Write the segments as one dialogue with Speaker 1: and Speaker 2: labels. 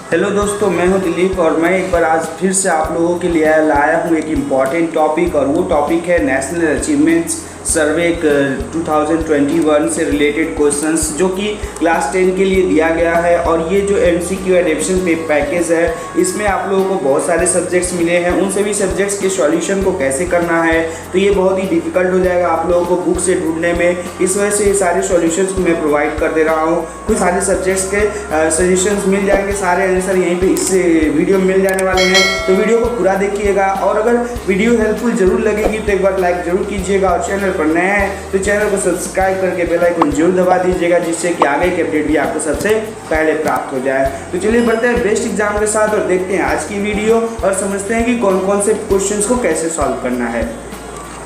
Speaker 1: Hello दोस्तों, मैं हूं दिलीप और मैं एक बार आज फिर से आप लोगों के लिए लाया हूं एक इम्पॉर्टेंट टॉपिक। और वो टॉपिक है नेशनल अचीवमेंट्स सर्वे 2021 से रिलेटेड क्वेश्चंस जो कि क्लास 10 के लिए दिया गया है। और ये जो MCQ एडिशन पैकेज है, इसमें आप लोगों को बहुत सारे सब्जेक्ट्स मिले हैं। उन सभी सब्जेक्ट्स के सॉल्यूशन को कैसे करना है, तो ये बहुत ही डिफिकल्ट हो जाएगा आप लोगों को बुक से ढूंढने में। इस वजह से ये सारे सॉल्यूशंस को मैं प्रोवाइड कर दे रहा हूँ। कुछ सारे सब्जेक्ट्स के सजेशंस मिल जाएंगे, सारे आंसर यहीं पे इस वीडियो में मिल जाने वाले हैं। तो वीडियो को पूरा देखिएगा और अगर वीडियो हेल्पफुल जरूर लगेगी तो एक बार लाइक जरूर कीजिएगा। और चैनल पर नए हैं तो चैनल को सब्सक्राइब करके बेल आइकन जरूर दबा दीजिएगा, जिससे कि आगे के अपडेट भी आपको सबसे पहले प्राप्त हो जाए। तो चलिए बढ़ते हैं बेस्ट एग्जाम के साथ और देखते हैं आज की वीडियो और समझते हैं कि कौन कौन से क्वेश्चंस को कैसे सॉल्व करना है।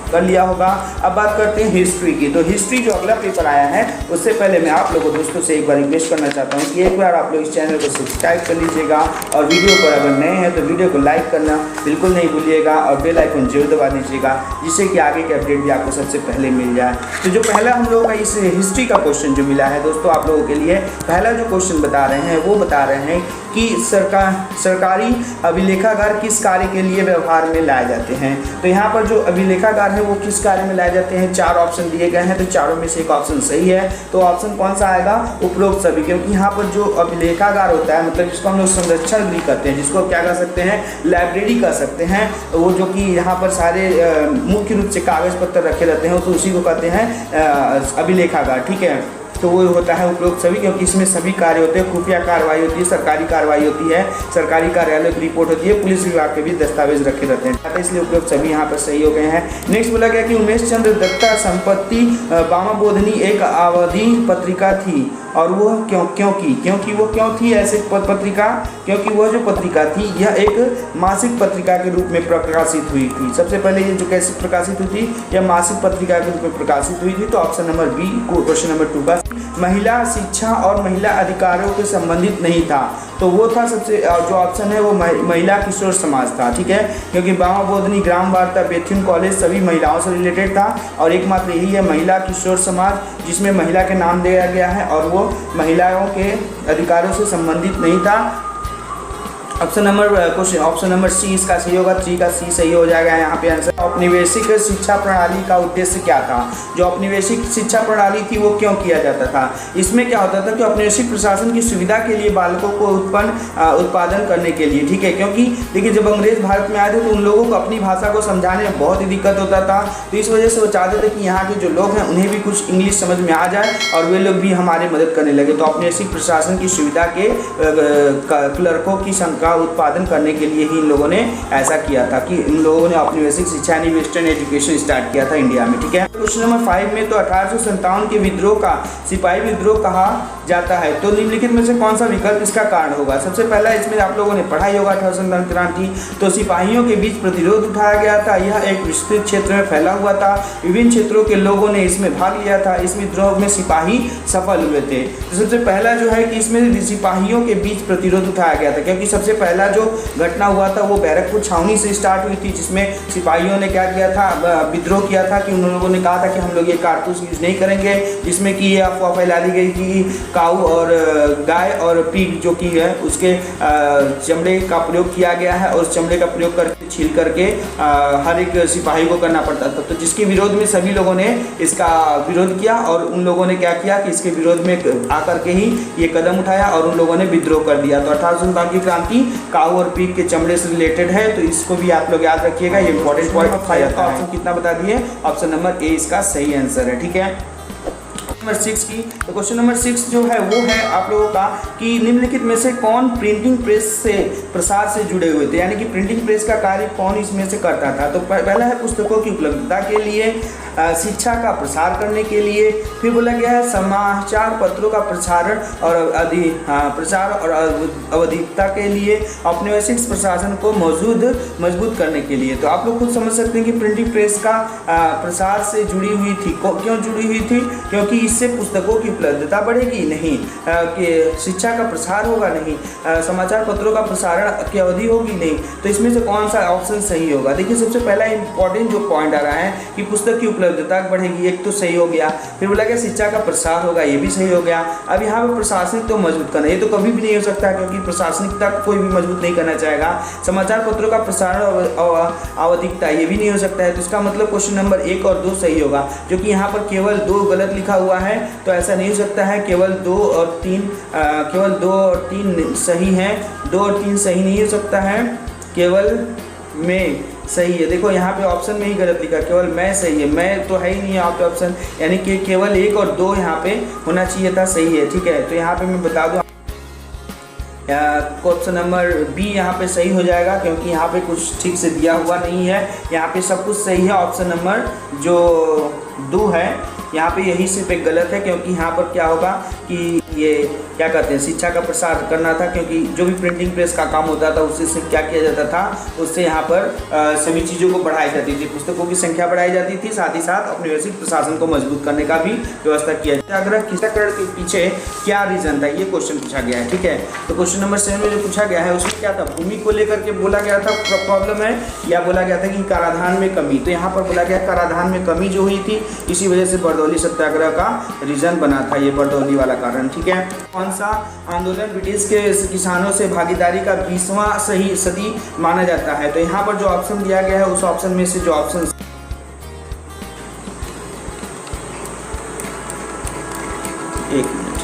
Speaker 1: कर लिया होगा। अब बात करते हैं हिस्ट्री की। तो हिस्ट्री जो अगला पेपर आया है, उससे पहले मैं आप लोगों दोस्तों से एक बार रिक्वेस्ट करना चाहता हूं कि एक बार आप लोग इस चैनल को सब्सक्राइब कर लीजिएगा और वीडियो पर अगर नए हैं तो वीडियो को लाइक करना बिल्कुल नहीं भूलिएगा और बेल आइकन जरूर दबा दीजिएगा, जिससे कि आगे के अपडेट भी आपको सबसे पहले मिल जाए। तो जो पहला हम लोगों का इस हिस्ट्री का क्वेश्चन जो मिला है दोस्तों आप लोगों के लिए, पहला जो क्वेश्चन बता रहे हैं वो बता रहे हैं कि सरकारी अभिलेखागार किस कार्य के लिए व्यवहार में लाए जाते हैं। तो यहाँ पर जो अभिलेखागार है वो किस कार्य में लाए जाते हैं, चार ऑप्शन दिए गए हैं। तो चारों में से एक ऑप्शन सही है। तो ऑप्शन कौन सा आएगा, उपरोक्त सभी। क्योंकि यहाँ पर जो अभिलेखागार होता है, मतलब जिसको हम लोग संरक्षण भी करते हैं, जिसको क्या कर सकते हैं, लाइब्रेरी कर सकते हैं, वो जो कि यहाँ पर सारे मुख्य रूप से कागज पत्तर रखे रहते हैं, तो उसी को कहते हैं अभिलेखागार। ठीक है, तो वो होता है उपरोक्त सभी, क्योंकि इसमें सभी कार्य होते हैं। खुफिया कार्रवाई होती है, सरकारी कार्रवाई होती है, सरकारी कार्यालय की रिपोर्ट होती है, पुलिस विभाग के भी दस्तावेज रखे रहते हैं, इसलिए उपरोक्त सभी यहाँ पर सही हो गए हैं। नेक्स्ट बोला गया कि उमेश चंद्र दत्ता संपत्ति वामबोधिनी एक अवधि पत्रिका थी और वो क्योंकि वो क्यों थी ऐसे पत्रिका, क्योंकि वह जो पत्रिका थी यह एक मासिक पत्रिका के रूप में प्रकाशित हुई थी। सबसे पहले ये जो कैसे प्रकाशित हुई थी, यह मासिक पत्रिका के रूप में प्रकाशित हुई थी। तो option number B question number 2 का महिला शिक्षा और महिला अधिकारों के संबंधित नहीं था। तो वो था सबसे जो ऑप्शन है वो महिला किशोर समाज था। ठीक है, क्योंकि वामबोधिनी, ग्राम वार्ता, बेथुन कॉलेज सभी महिलाओं से रिलेटेड था और एकमात्र यही है महिला किशोर समाज जिसमें महिला के नाम दिया गया है और वो महिलाओं के अधिकारों से संबंधित नहीं था। ऑप्शन नंबर सी इसका सही होगा, 3 का सी सही हो जाएगा यहाँ पे आंसर। औपनिवेशिक शिक्षा प्रणाली का उद्देश्य क्या था, जो औपनिवेशिक शिक्षा प्रणाली थी वो क्यों किया जाता था। इसमें क्या होता था कि औपनिवेशिक प्रशासन की सुविधा के लिए बालकों को उत्पादन करने के लिए। ठीक है, क्योंकि देखिए जब अंग्रेज भारत में आए थे तो उन लोगों को अपनी भाषा को समझाने में बहुत ही दिक्कत होता था। तो इस वजह से वो चाहते थे कि यहाँ के जो लोग हैं उन्हें भी कुछ इंग्लिश समझ में आ जाए और वे लोग भी हमारी मदद करने लगे। तो औपनिवेशिक प्रशासन की सुविधा के क्लर्कों की संख्या उत्पादन करने के लिए ही इन लोगों ने ऐसा किया था कि इन लोगों ने औपनिवेशिक शिक्षा यानी वेस्टर्न एजुकेशन स्टार्ट किया था इंडिया में। ठीक है, क्वेश्चन नंबर 5 में तो 1857 के विद्रोह का सिपाही विद्रोह कहा जाता है। तो निम्नलिखित में से कौन सा विकल्प इसका कारण होगा। सबसे पहला इसमें आप लोगों ने पढ़ाई होगा 1857 क्रांति। तो सिपाहियों के बीच प्रतिरोध उठाया गया था, यह एक विस्तृत क्षेत्र में फैला हुआ था, विभिन्न क्षेत्रों के लोगों ने इसमें भाग लिया था, इस विद्रोह में सिपाही सफल हुए थे। तो सबसे पहला जो है कि इसमें सिपाहियों के बीच प्रतिरोध उठाया गया था, क्योंकि सबसे पहला जो घटना हुआ था वो बैरकपुर छावनी से स्टार्ट हुई थी, जिसमें सिपाहियों ने क्या किया था, विद्रोह किया था कि उन लोगों ने कहा था कि हम लोग ये कारतूस यूज नहीं करेंगे, जिसमें कि ये अफवाह फैला दी गई कि काऊ और गाय और पीग जो कि है उसके चमड़े का प्रयोग किया गया है और उस चमड़े का प्रयोग करके छील करके हर एक सिपाही को करना पड़ता था। तो जिसके विरोध में सभी लोगों ने इसका विरोध किया और उन लोगों ने क्या किया कि इसके विरोध में आकर के ही ये कदम उठाया और उन लोगों ने विद्रोह कर दिया। तो 1857 की क्रांति काऊ और पीग के चमड़े से रिलेटेड है, तो इसको भी आप लोग याद रखिएगा, ये इंपॉर्टेंट पॉइंट था। ऑप्शन कितना बता दिए, ऑप्शन नंबर ए इसका सही आंसर है। ठीक है, नंबर 6 की। तो क्वेश्चन नंबर 6 जो है वो है आप लोगों का कि निम्नलिखित में से कौन प्रिंटिंग प्रेस से प्रसार से जुड़े हुए थे, यानी कि प्रिंटिंग प्रेस का कार्य कौन इसमें से करता था। तो पहला है पुस्तकों की उपलब्धता के लिए, शिक्षा का प्रसार करने के लिए, फिर बोला गया है समाचार पत्रों का प्रसारण और प्रचार और अवधिकता के लिए, औपनिवेशिक प्रशासन को मजबूत करने के लिए। तो आप लोग खुद समझ सकते हैं कि प्रिंटिंग प्रेस का प्रसार से जुड़ी हुई थी। क्यों जुड़ी हुई थी, क्योंकि इससे पुस्तकों की उपलब्धता बढ़ेगी नहीं, कि शिक्षा का प्रसार होगा नहीं, समाचार पत्रों का प्रसारण की अवधि होगी नहीं। तो इसमें से कौन सा ऑप्शन सही होगा। देखिए सबसे पहला इंपॉर्टेंट जो पॉइंट आ रहा है कि पुस्तक की उपलब्धता बढ़ेगी, एक तो सही हो गया। फिर बोला गया शिक्षा का प्रसार होगा, ये भी सही हो गया। अब यहाँ पे प्रशासनिक तो मजबूत करना, ये तो कभी भी नहीं हो सकता क्योंकि प्रशासनिकता कोई भी मजबूत नहीं करना चाहेगा। समाचार पत्रों का प्रसारण आवधिकता, ये भी नहीं हो सकता है। तो इसका मतलब क्वेश्चन नंबर 1 और 2 सही होगा, जो कि यहाँ पर केवल 2 गलत लिखा हुआ है, तो ऐसा नहीं हो सकता है। केवल 2 और 3 सही हैं, 2 और 3 सही नहीं हो सकता है, केवल में सही है। देखो यहाँ पे ऑप्शन में ही गलत लिखा, केवल मैं सही है, मैं तो है ही नहीं यहाँ पे ऑप्शन, यानी कि केवल 1 और 2 यहाँ पे होना चाहिए था, सही है। ठीक है, तो यहाँ पे मैं बता दूँ ऑप्शन नंबर बी यहाँ पे सही हो जाएगा, क्योंकि यहाँ पे कुछ ठीक से दिया हुआ नहीं है, यहाँ पे सब कुछ सही है। ऑप्शन नंबर जो 2 है यहाँ पे यही सिर्फ एक गलत है, क्योंकि यहाँ पर क्या होगा कि ये क्या कहते हैं शिक्षा का प्रसार करना था, क्योंकि जो भी प्रिंटिंग प्रेस का काम होता था उससे क्या किया जाता था, उससे यहाँ पर सभी चीज़ों को बढ़ाई जाती थी, पुस्तकों की संख्या बढ़ाई जाती थी, साथ ही साथ औपनिवेशिक प्रशासन को मजबूत करने का भी व्यवस्था किया जाता। अगर टीकाकरण के पीछे क्या रीजन था, ये क्वेश्चन पूछा गया है। ठीक है, तो क्वेश्चन नंबर 7 में जो पूछा गया है उसमें क्या था, भूमि को लेकर के बोला गया था प्रॉब्लम है, या बोला गया था कि कराधान में कमी। तो यहाँ पर बोला गया कराधान में कमी जो हुई थी, इसी वजह से बरदौली सत्याग्रह का रीजन बना था, ये बरदौली वाला कारण। ठीक है, कौन सा आंदोलन ब्रिटिश के किसानों से भागीदारी का 20वां सही सदी माना जाता है। तो यहाँ पर जो ऑप्शन दिया गया है उस ऑप्शन में से जो ऑप्शन, एक मिनट,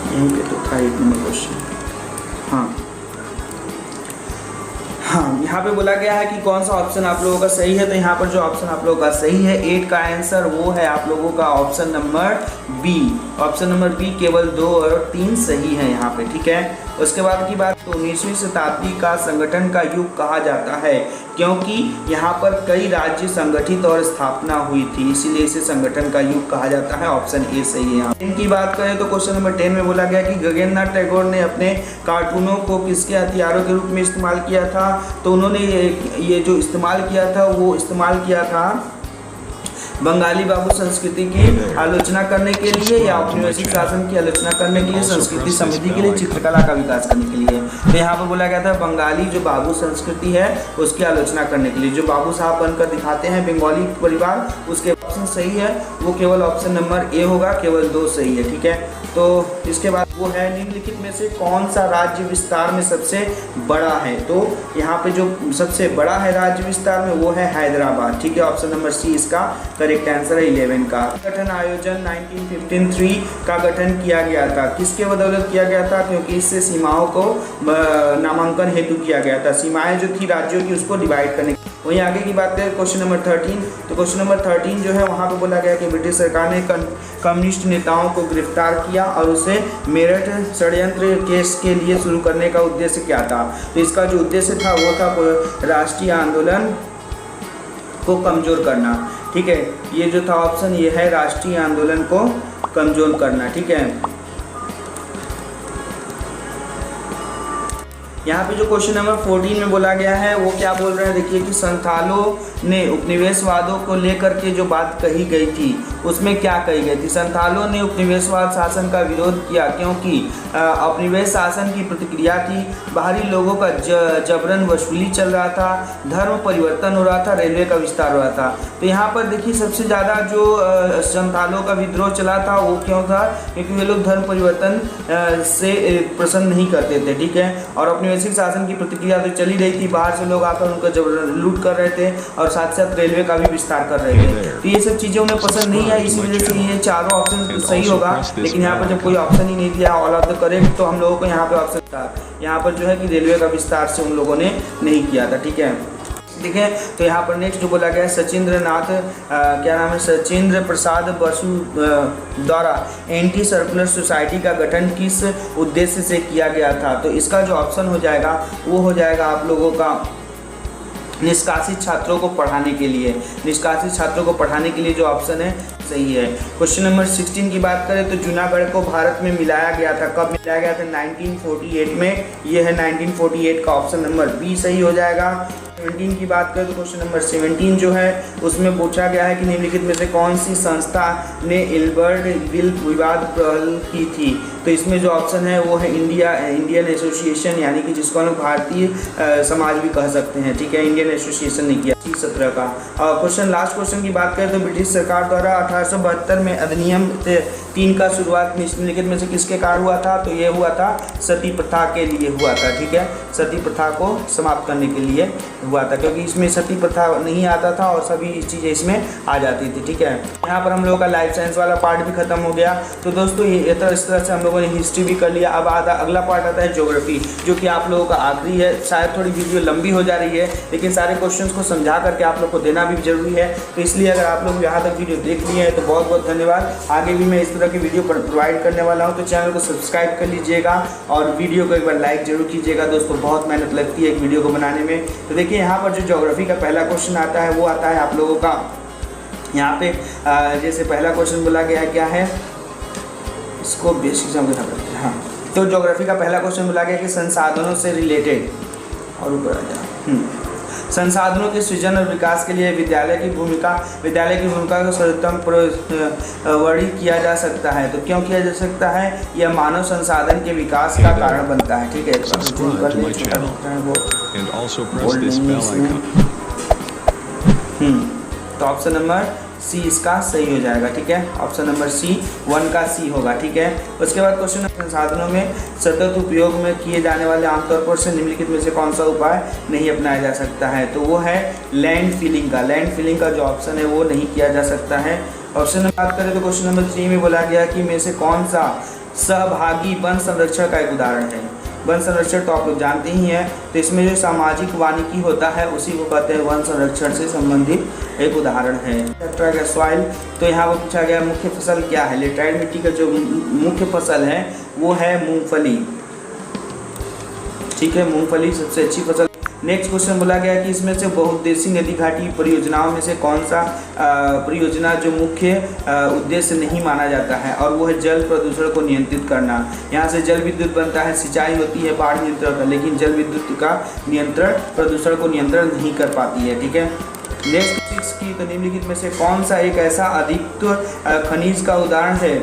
Speaker 1: यहीं पे तो था 1 नंबर क्वेश्चन। हाँ, यहाँ पे बोला गया है कि कौन सा ऑप्शन आप लोगों का सही है। तो यहाँ पर जो ऑप्शन आप लोगों का सही है 8 का आंसर वो है आप लोगों का option number B. Option number B, केवल 2 और 3 सही है यहाँ पे। ठीक है, उसके बाद की बात, तो 19वीं शताब्दी का संगठन का युग कहा जाता है, क्योंकि यहाँ पर कई राज्य संगठित और स्थापना हुई थी, इसीलिए इसे संगठन का युग कहा जाता है। ऑप्शन ए सही है। इनकी बात करें तो क्वेश्चन नंबर 10 में बोला गया कि गगनेन्द्र टैगोर ने अपने कार्टूनों को किसके हथियारों के रूप में इस्तेमाल किया था। तो उन्होंने ये जो इस्तेमाल किया था वो इस्तेमाल किया था बंगाली बाबू संस्कृति की आलोचना करने के लिए, या औपनिवेशिक शासन की आलोचना करने के लिए, संस्कृति समृद्धि के लिए, चित्रकला का विकास करने के लिए। तो यहाँ पर बोला गया था बंगाली जो बाबू संस्कृति है उसकी आलोचना करने के लिए, जो बाबू साहब बनकर दिखाते हैं बंगाली परिवार, उसके ऑप्शन सही है वो केवल ऑप्शन नंबर ए होगा, केवल 2 सही है। ठीक है, तो इसके बाद वो है निम्नलिखित में से कौन सा राज्य विस्तार में सबसे बड़ा है। तो यहाँ पे जो सबसे बड़ा है राज्य विस्तार में वो है हैदराबाद। ठीक है, ऑप्शन नंबर सी इसका करेक्ट आंसर है 11 का। गठन आयोजन 1953 का गठन किया गया था, किसके बदौलत किया गया था, क्योंकि इससे सीमाओं को नामांकन हेतु किया गया था, सीमाएं जो थी राज्यों की उसको डिवाइड करने। वहीं आगे की बात करें क्वेश्चन नंबर 13, तो क्वेश्चन नंबर 13 जो है वहाँ पे बोला गया कि ब्रिटिश सरकार ने कम्युनिस्ट नेताओं को गिरफ्तार किया और उसे मेरठ षड्यंत्र केस के लिए शुरू करने का उद्देश्य क्या था। तो इसका जो उद्देश्य था वो था राष्ट्रीय आंदोलन को कमज़ोर करना। ठीक है, ये जो था ऑप्शन ये है राष्ट्रीय आंदोलन को कमज़ोर करना। ठीक है, यहाँ पे जो क्वेश्चन नंबर 14 में बोला गया है वो क्या बोल रहे हैं, देखिए कि संथालों ने उपनिवेशवादों को लेकर के जो बात कही गई थी उसमें क्या कही गई थी। संथालों ने उपनिवेशवाद शासन का विरोध किया क्योंकि उपनिवेश शासन की प्रतिक्रिया थी, बाहरी लोगों का जबरन वसूली चल रहा था, धर्म परिवर्तन हो रहा था, रेलवे का विस्तार हो रहा था। तो यहाँ पर देखिए सबसे ज़्यादा जो संथालों का विद्रोह चला था वो क्यों था, क्योंकि वे लोग धर्म परिवर्तन से प्रसन्न नहीं करते थे। ठीक है, और औपनिवेशिक शासन की प्रतिक्रिया तो चली रही थी, बाहर से लोग आकर उनका जबरन लूट कर रहे थे और साथ साथ रेलवे का भी विस्तार कर रहे थे। तो ये सब चीज़ें उन्हें पसंद नहीं आई, इसी वजह से ये चारों ऑप्शन सही होगा। लेकिन यहाँ पर जब कोई ऑप्शन ही नहीं दिया ऑल ऑफ द करेक्ट, तो हम लोगों को यहाँ पे ऑप्शन था, यहाँ पर जो है कि रेलवे का विस्तार से उन लोगों ने नहीं किया था। ठीक है, देखिए तो यहाँ पर नेक्स्ट जो बोला गया है सचिंद्र नाथ क्या नाम है, सचिंद्र प्रसाद बसु द्वारा एंटी सर्कुलर सोसाइटी का गठन किस उद्देश्य से किया गया था। तो इसका जो ऑप्शन हो जाएगा वो हो जाएगा आप लोगों का निष्कासित छात्रों को पढ़ाने के लिए। निष्कासित छात्रों को पढ़ाने के लिए जो ऑप्शन है सही है। क्वेश्चन नंबर 16 की बात करें तो जूनागढ़ को भारत में मिलाया गया था, कब मिलाया गया था? 1948 में। ये है 1948 का ऑप्शन नंबर बी सही हो जाएगा। 17 की बात करें तो क्वेश्चन नंबर 17 जो है उसमें पूछा गया है कि निम्नलिखित में से कौन सी संस्था ने इल्बर्ट विल विवाद पहल की थी? तो इसमें जो ऑप्शन है वो है इंडियन एसोसिएशन, यानी कि जिसको हम भारतीय समाज भी कह सकते हैं, ठीक है। इंडियन एसोसिएशन ने किया 17 का। क्वेश्चन लास्ट क्वेश्चन की बात करें तो ब्रिटिश सरकार द्वारा 1872 में अधिनियम 3 का शुरुआत निम्नलिखित में से किसके कारण हुआ था? तो ये हुआ था सती प्रथा के लिए हुआ था, ठीक है। सती प्रथा को समाप्त करने के लिए हुआ था, क्योंकि इसमें सती प्रथा नहीं आता था और सभी चीज़ें इसमें आ जाती थी, ठीक है। यहाँ पर हम लोगों का लाइफ साइंस वाला पार्ट भी खत्म हो गया। तो दोस्तों ये इस तरह से हम लोगों ने हिस्ट्री भी कर लिया। अब अगला पार्ट आता है ज्योग्राफी, जो कि आप लोगों का आखिरी है। शायद थोड़ी वीडियो लंबी हो जा रही है, लेकिन सारे क्वेश्चंस को समझा करके आप लोग को देना भी जरूरी है। तो इसलिए अगर आप लोग यहाँ तक वीडियो देख लिए हैं तो बहुत बहुत धन्यवाद। आगे भी मैं इस तरह की वीडियो प्रोवाइड करने वाला हूँ, तो चैनल को सब्सक्राइब कर लीजिएगा और वीडियो को एक बार लाइक जरूर कीजिएगा। दोस्तों बहुत मेहनत लगती है एक वीडियो को बनाने में। तो देखिए यहाँ पर जो ज्योग्राफी का पहला क्वेश्चन आता है वो आता है आप लोगों का यहाँ पे जैसे पहला क्वेश्चन बोला गया है, क्या है इसको बेसिक समझना पड़ता है। हाँ, तो ज्योग्राफी का पहला क्वेश्चन बोला गया कि संसाधनों से रिलेटेड, और ऊपर आ जाए, संसाधनों के सृजन और विकास के लिए विद्यालय की भूमिका को सर्वोत्तम वर्णित किया जा सकता है। तो क्यों किया जा सकता है? यह मानव संसाधन के विकास का कारण बनता है, ठीक है। तो ऑप्शन नंबर सी इसका सही हो जाएगा, ठीक है। ऑप्शन नंबर सी 1 का सी होगा, ठीक है। उसके बाद क्वेश्चन संसाधनों में सतत उपयोग में किए जाने वाले आमतौर पर से निम्नलिखित में से कौन सा उपाय नहीं अपनाया जा सकता है? तो वो है लैंड फिलिंग का। लैंड फिलिंग का जो ऑप्शन है वो नहीं किया जा सकता है। ऑप्शन में बात करें तो क्वेश्चन नंबर 3 में बोला गया कि में से कौन सा सहभागी वन संरक्षण का एक उदाहरण है? वन संरक्षण तो आप लोग जानते ही हैं। तो इसमें जो सामाजिक वानिकी होता है उसी को कहते हैं वन संरक्षण से संबंधित एक उदाहरण है। सॉइल, तो यहाँ पर पूछा गया मुख्य फसल क्या है? लेटराइट मिट्टी का जो मुख्य फसल है वो है मूंगफली, ठीक है। मूंगफली सबसे अच्छी फसल। नेक्स्ट क्वेश्चन बोला गया कि इसमें से बहुउद्देशीय नदी घाटी परियोजनाओं में से कौन सा परियोजना जो मुख्य उद्देश्य नहीं माना जाता है? और वो है जल प्रदूषण को नियंत्रित करना। यहाँ से जल विद्युत बनता है, सिंचाई होती है, बाढ़ नियंत्रण का, लेकिन जल विद्युत का नियंत्रण प्रदूषण को नियंत्रण नहीं कर पाती है, ठीक है। नेक्स्ट 6 की, तो निम्नलिखित में से कौन सा एक ऐसा अधिक खनिज का उदाहरण है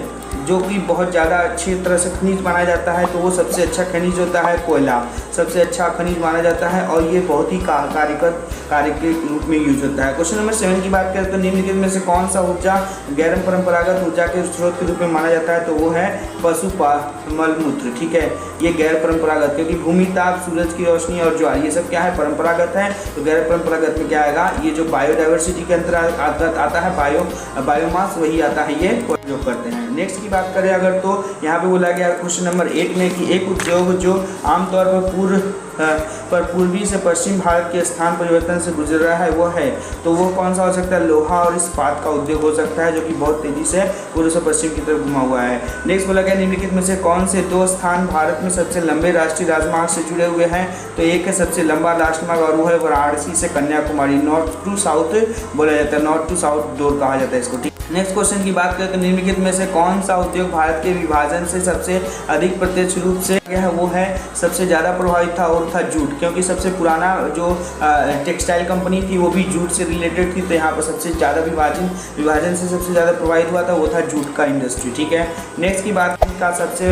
Speaker 1: जो कि बहुत ज़्यादा अच्छी तरह से खनिज माना जाता है? तो वो सबसे अच्छा खनिज होता है कोयला, सबसे अच्छा खनिज माना जाता है और ये बहुत ही कार्य के रूप में यूज होता है। क्वेश्चन नंबर 7 की बात करें तो निम्नलिखित में से कौन सा ऊर्जा गैर परंपरागत ऊर्जा के स्रोत के रूप में माना जाता है? तो वो है पशु मलमूत्र, ठीक है। ये गैर परंपरागत, क्योंकि भूमि ताप, सूरज की रोशनी और ज्वार ये सब क्या है? परंपरागत है। तो गैर परंपरागत में क्या आएगा? ये जो बायोडाइवर्सिटी के अंतर्गत आता है बायोमास, वही आता है, ये उपयोग करते हैं। नेक्स्ट की बात करें अगर तो यहाँ पे बोला गया क्वेश्चन नंबर 8 में कि एक उद्योग जो आमतौर पर पूर्वी से पश्चिम भारत के स्थान परिवर्तन से गुजर रहा है वो है, तो वो कौन सा हो सकता है? लोहा और इस्पात का उद्योग हो सकता है, जो कि बहुत तेजी से पूर्व से पश्चिम की तरफ घुमा हुआ है। नेक्स्ट बोला गया निम्नलिखित में से कौन से 2 स्थान भारत में सबसे लंबे राष्ट्रीय राजमार्ग से जुड़े हुए हैं? तो एक है सबसे लंबा राजमार्ग और वो है वाराणसी से कन्याकुमारी, नॉर्थ टू साउथ बोला जाता है, नॉर्थ टू साउथ डोर कहा जाता है इसको, ठीक। नेक्स्ट क्वेश्चन की बात करें तो निम्नलिखित में से कौन सा उद्योग भारत के विभाजन से सबसे अधिक प्रत्यक्ष रूप से है? वो है सबसे ज़्यादा प्रभावित था और था जूट, क्योंकि सबसे पुराना जो टेक्सटाइल कंपनी थी वो भी जूट से रिलेटेड थी। तो यहाँ पर सबसे ज़्यादा विभाजन से सबसे ज़्यादा प्रभावित हुआ था वो था जूट का इंडस्ट्री, ठीक है। नेक्स्ट की बात का सबसे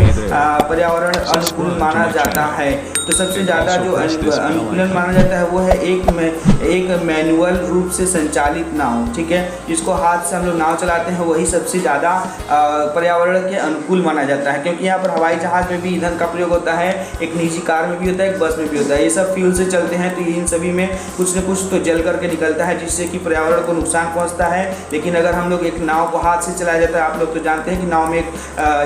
Speaker 1: पर्यावरण अनुकूल माना जाता है, तो सबसे ज़्यादा जो अनुकूलन माना जाता है वो है एक मैनुअल रूप से संचालित नाव, ठीक है। जिसको हाथ से हम लोग नाव चलाते हैं वही सबसे ज़्यादा पर्यावरण के अनुकूल माना जाता है, क्योंकि यहाँ पर हवाई जहाज में भी ईंधन का प्रयोग होता है, एक निजी कार में भी होता है, एक बस में भी होता है। ये सब फ्यूल से चलते हैं, तो इन सभी में कुछ न कुछ तो जल करके निकलता है जिससे कि पर्यावरण को नुकसान पहुंचता है। लेकिन अगर हम लोग एक नाव को हाथ से चलाया जाता है, आप लोग तो जानते हैं कि नाव में एक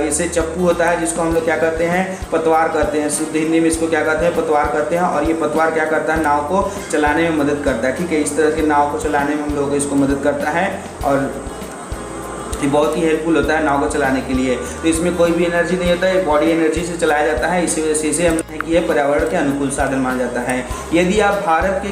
Speaker 1: ऐसे चप्पू होता है जिसको हम लोग क्या करते हैं? पतवार करते हैं, शुद्ध हिंदी में इसको क्या कहते हैं? पतवार करते हैं। और ये पतवार क्या करता है? नाव को चलाने में मदद करता है, ठीक है। इस तरह के नाव को चलाने में हम लोग इसको मदद करता है और ये बहुत ही हेल्पफुल होता है नाव को चलाने के लिए। तो इसमें कोई भी एनर्जी नहीं होता है, बॉडी एनर्जी से चलाया जाता है, इसी वजह से इसे हमने कि यह पर्यावरण के अनुकूल साधन माना जाता है। यदि आप भारत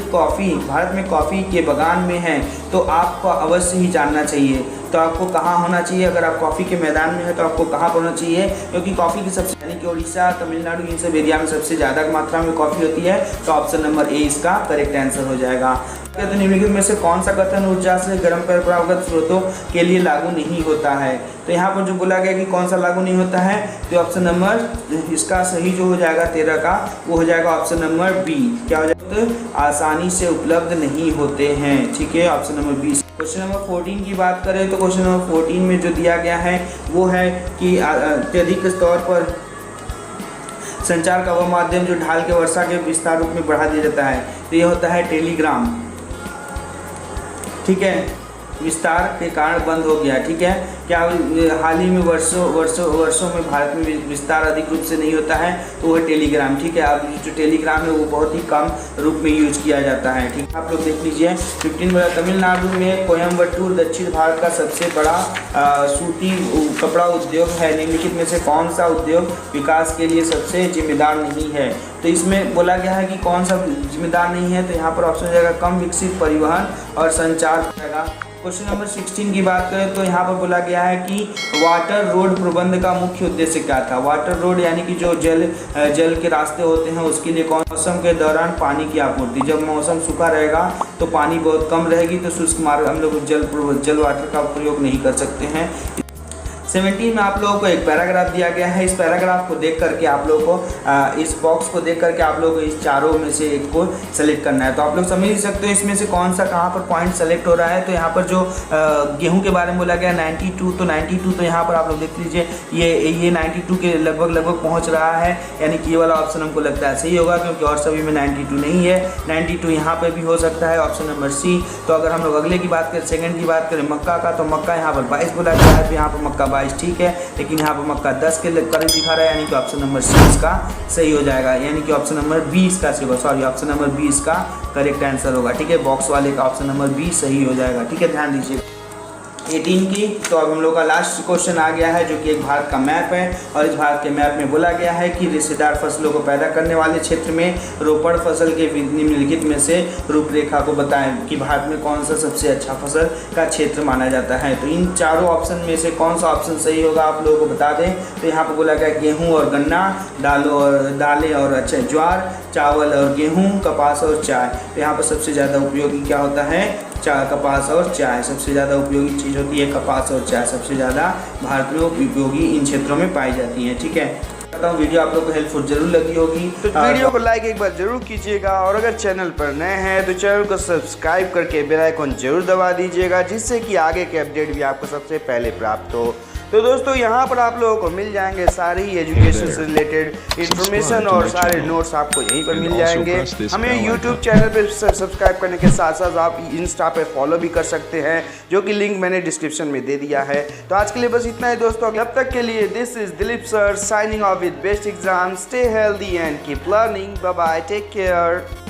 Speaker 1: में कॉफ़ी के बागान में हैं तो आपको अवश्य ही जानना चाहिए तो आपको कहाँ होना चाहिए? अगर आप कॉफ़ी के मैदान में है तो आपको कहाँ पर होना चाहिए? क्योंकि कॉफ़ी की सबसे यानी कि उड़ीसा, तमिलनाडु, इन सब एरिया में सबसे ज़्यादा मात्रा में कॉफ़ी होती है। तो ऑप्शन नंबर ए इसका करेक्ट आंसर हो जाएगा। तो निम्नलिखित में से कौन सा कथन ऊर्जा से गर्म परंपरागत स्रोतों के लिए लागू नहीं होता है? तो यहाँ पर जो बोला गया कि कौन सा लागू नहीं होता है, तो ऑप्शन नंबर इसका सही जो हो जाएगा 13 का, वो हो जाएगा ऑप्शन नंबर बी। क्या हो जाएगा? तो आसानी से उपलब्ध नहीं होते हैं। ठीक है, option number B. Question number 14 की बात करें तो क्वेश्चन नंबर 14 में जो दिया गया है वो है कि अत्यधिक तौर पर संचार का वह माध्यम जो ढाल के वर्षा के विस्तार रूप में बढ़ा दिया जाता है, तो यह होता है टेलीग्राम। ठीक है, विस्तार के कारण बंद हो गया। ठीक है, क्या हाल ही में वर्षों में भारत में विस्तार अधिक रूप से नहीं होता है, तो वो है टेलीग्राम। ठीक है, अब जो टेलीग्राम है वो बहुत ही कम रूप में यूज किया जाता है। ठीक है, आप लोग देख लीजिए 15 में तमिलनाडु में कोयम्बटूर दक्षिण भारत का सबसे बड़ा सूती कपड़ा उद्योग है। निम्नलिखित में से कौन सा उद्योग विकास के लिए सबसे जिम्मेदार नहीं है? तो इसमें बोला गया है कि कौन सा जिम्मेदार नहीं है, तो यहाँ पर ऑप्शन हो जाएगा कम विकसित परिवहन और संचार हो जाएगा। क्वेश्चन नंबर 16 की बात करें तो यहाँ पर बोला गया है कि वाटर रोड प्रबंध का मुख्य उद्देश्य क्या था? वाटर रोड यानी कि जो जल के रास्ते होते हैं उसके लिए कौन? मौसम के दौरान पानी की आपूर्ति। जब मौसम सूखा रहेगा तो पानी बहुत कम रहेगी, तो शुष्क मार्ग हम लोग जल वाटर का प्रयोग नहीं कर सकते हैं। 17 में आप लोगों को एक पैराग्राफ दिया गया है। इस पैराग्राफ को देख करके आप लोगों को इस बॉक्स को देख करके आप लोगों को इस चारों में से एक को सेलेक्ट करना है। तो आप लोग समझ ही सकते हो इसमें से कौन सा कहाँ पर पॉइंट सेलेक्ट हो रहा है। तो यहाँ पर जो गेहूं के बारे में बोला गया 92, तो 92 तो यहाँ पर आप लोग देख लीजिए ये 92 के लगभग पहुँच रहा है, यानी कि ये वाला ऑप्शन हमको लगता है सही होगा, क्योंकि और सभी में 92 नहीं है। 92 यहाँ पर भी हो सकता है, ऑप्शन नंबर सी। तो अगर हम लोग अगले की बात करें, सेकेंड की बात करें मक्का का, तो मक्का यहाँ पर 22 बोला गया है, तो यहाँ पर मक्का 22 ठीक है, लेकिन यहाँ पर मक्का 10 के करीब दिखा रहा है, यानी कि ऑप्शन नंबर सी इसका सही हो जाएगा, यानी कि ऑप्शन नंबर बी इसका सही होगा। सॉरी, ऑप्शन नंबर बी इसका करेक्ट आंसर होगा। ठीक है, बॉक्स वाले का ऑप्शन नंबर बी सही हो जाएगा। ठीक है, ध्यान दीजिए 18 की। तो अब हम लोग का लास्ट क्वेश्चन आ गया है, जो कि एक भारत का मैप है, और इस भारत के मैप में बोला गया है कि रेशेदार फसलों को पैदा करने वाले क्षेत्र में रोपण फसल के निम्नलिखित में से रूपरेखा को बताएं कि भारत में कौन सा सबसे अच्छा फसल का क्षेत्र माना जाता है। तो इन चारों ऑप्शन में से कौन सा ऑप्शन सही होगा आप लोगों को बता दें। तो यहाँ पर बोला गया गेहूँ और गन्ना, दालें और अच्छा ज्वार, चावल और गेहूँ, कपास और चाय। तो यहाँ पर सबसे ज़्यादा उपयोगी क्या होता है? कपास और चाय। सबसे ज़्यादा उपयोगी चीज़ होती है कपास और चाय, सबसे ज़्यादा भारत में उपयोगी इन क्षेत्रों में पाई जाती हैं। ठीक है, कहता हूँ वीडियो आप लोग को हेल्पफुल जरूर लगी होगी, तो वीडियो को लाइक एक बार जरूर कीजिएगा, और अगर चैनल पर नए हैं तो चैनल को सब्सक्राइब करके बेल आइकन जरूर दबा दीजिएगा, जिससे कि आगे के अपडेट भी आपको सबसे पहले प्राप्त हो। तो दोस्तों यहाँ पर आप लोगों को मिल जाएंगे सारी एजुकेशन से रिलेटेड इन्फॉर्मेशन और सारे नोट्स आपको यहीं पर मिल जाएंगे। हमें यूट्यूब चैनल पे सब्सक्राइब करने के साथ साथ आप इंस्टा पे फॉलो भी कर सकते हैं, जो कि लिंक मैंने डिस्क्रिप्शन में दे दिया है। तो आज के लिए बस इतना ही दोस्तों, अब तक के लिए this is Dilip sir signing off with best exam. Stay healthy and keep learning. Bye bye, take care.